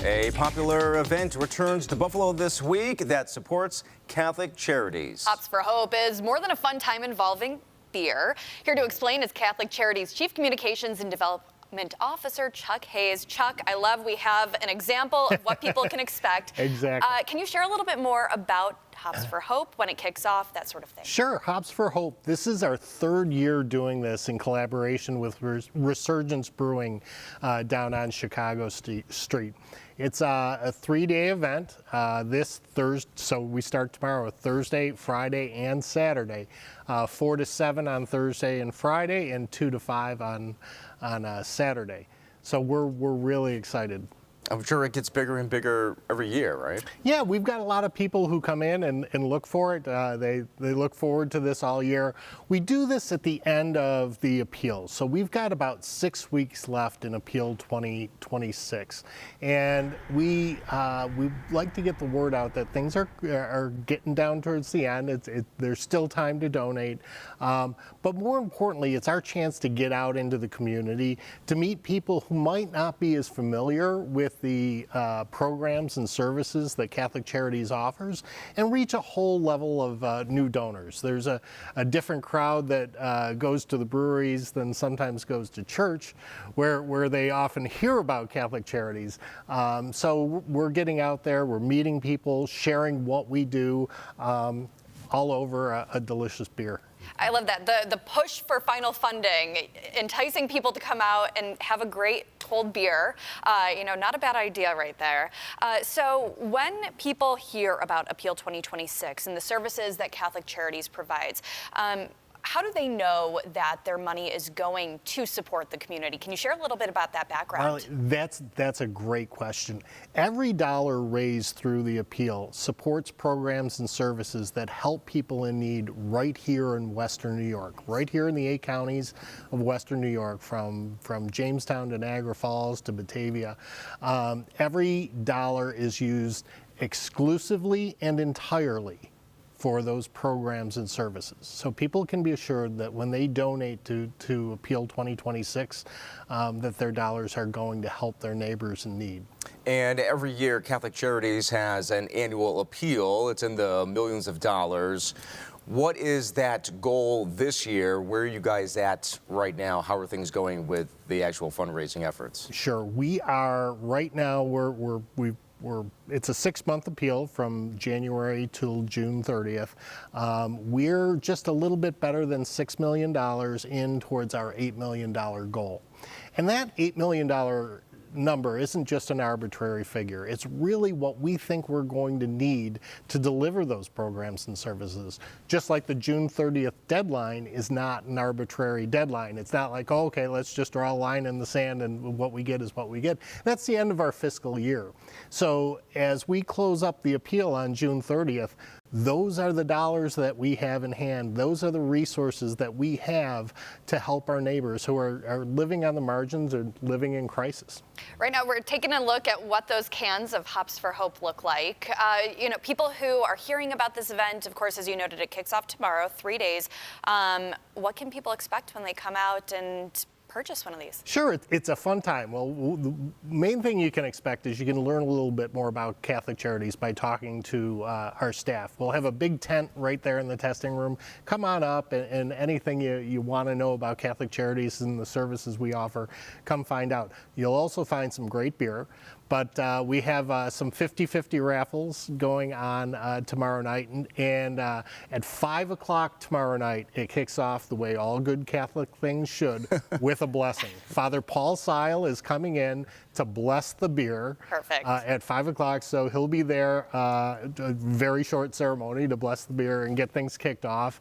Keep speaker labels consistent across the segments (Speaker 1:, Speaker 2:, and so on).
Speaker 1: A popular event returns to Buffalo this week that supports Catholic Charities.
Speaker 2: Hops for Hope is more than a fun time involving beer. Here to explain is Catholic Charities Chief Communications and Development Officer Chuck Hayes. Chuck, I love we have an example of what people can expect.
Speaker 3: Exactly.
Speaker 2: Can you share a little bit more about Hops for Hope, when it kicks off, that sort of thing?
Speaker 3: Sure, Hops for Hope. This is our third year doing this in collaboration with Resurgence Brewing down on Chicago Street. It's a 3-day event this Thursday, so we start tomorrow, Thursday, Friday, and Saturday. 4 to 7 on Thursday and Friday, and 2 to 5 on Saturday. So we're really excited.
Speaker 1: I'm sure it gets bigger and bigger every year, right?
Speaker 3: Yeah, we've got a lot of people who come in and look for it. They look forward to this all year. We do this at the end of the appeal. So we've got about 6 weeks left in Appeal 2026. And we like to get the word out that things are getting down towards the end. There's still time to donate. But more importantly, it's our chance to get out into the community, to meet people who might not be as familiar with the programs and services that Catholic Charities offers, and reach a whole level of new donors. There's a different crowd that goes to the breweries than sometimes goes to church, where they often hear about Catholic Charities. So we're getting out there, we're meeting people, sharing what we do, all over a delicious beer.
Speaker 2: I love that. The push for final funding, enticing people to come out and have a great cold beer, not a bad idea right there. So when people hear about Appeal 2026 and the services that Catholic Charities provides, how do they know that their money is going to support the community? Can you share a little bit about that background?
Speaker 3: Well, that's a great question. Every dollar raised through the appeal supports programs and services that help people in need right here in Western New York, right here in the 8 counties of Western New York, from Jamestown to Niagara Falls to Batavia. Every dollar is used exclusively and entirely for those programs and services. So people can be assured that when they donate to Appeal 2026, that their dollars are going to help their neighbors in need.
Speaker 1: And every year, Catholic Charities has an annual appeal. It's in the millions of dollars. What is that goal this year? Where are you guys at right now? How are things going with the actual fundraising efforts?
Speaker 3: Sure, we are right now. It's a 6-month appeal from January till June 30th. We're just a little bit better than $6 million in towards our $8 million goal. And that $8 million number isn't just an arbitrary figure. It's really what we think we're going to need to deliver those programs and services. Just like the June 30th deadline is not an arbitrary deadline. It's not like, oh, okay, let's just draw a line in the sand and what we get is what we get. That's the end of our fiscal year. So as we close up the appeal on June 30th, those are the dollars that we have in hand. Those are the resources that we have to help our neighbors who are living on the margins or living in crisis.
Speaker 2: Right now, we're taking a look at what those cans of Hops for Hope look like. People who are hearing about this event, of course, as you noted, it kicks off tomorrow, 3 days. What can people expect when they come out and purchase one of these?
Speaker 3: Sure, it's a fun time. Well, the main thing you can expect is you can learn a little bit more about Catholic Charities by talking to our staff. We'll have a big tent right there in the testing room. Come on up, and anything you want to know about Catholic Charities and the services we offer, come find out. You'll also find some great beer. But we have some 50-50 raffles going on tomorrow night. And at 5 o'clock tomorrow night, it kicks off the way all good Catholic things should, with a blessing. Father Paul Seil is coming in to bless the beer.
Speaker 2: Perfect.
Speaker 3: At 5 o'clock, so he'll be there, a very short ceremony to bless the beer and get things kicked off.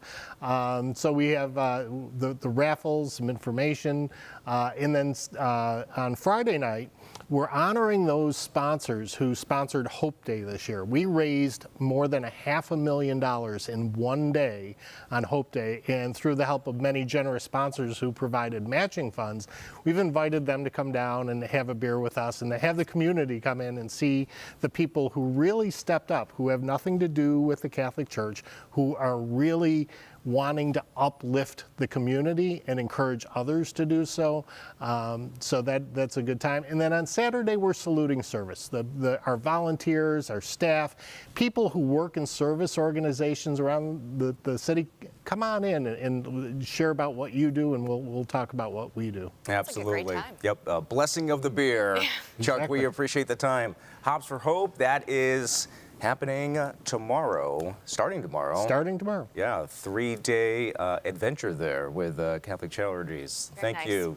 Speaker 3: So we have the raffles, some information, and then on Friday night, we're honoring those sponsors who sponsored Hope Day this year. We raised more than $500,000 in one day on Hope Day, and through the help of many generous sponsors who provided matching funds, we've invited them to come down and have a beer with us and to have the community come in and see the people who really stepped up, who have nothing to do with the Catholic Church, who are really wanting to uplift the community and encourage others to do so. So that's a good time. And then on Saturday, we're saluting service. Our volunteers, our staff, people who work in service organizations around the city, come on in and share about what you do, and we'll talk about what we do.
Speaker 1: Absolutely.
Speaker 2: Like a great time.
Speaker 1: Yep. Blessing of the beer. Chuck,
Speaker 3: Exactly.
Speaker 1: we appreciate the time. Hops for Hope, that is happening tomorrow, starting tomorrow.
Speaker 3: Starting tomorrow.
Speaker 1: Yeah, 3-day adventure there with Catholic Charities.
Speaker 2: Very
Speaker 1: Thank
Speaker 2: nice.
Speaker 1: you.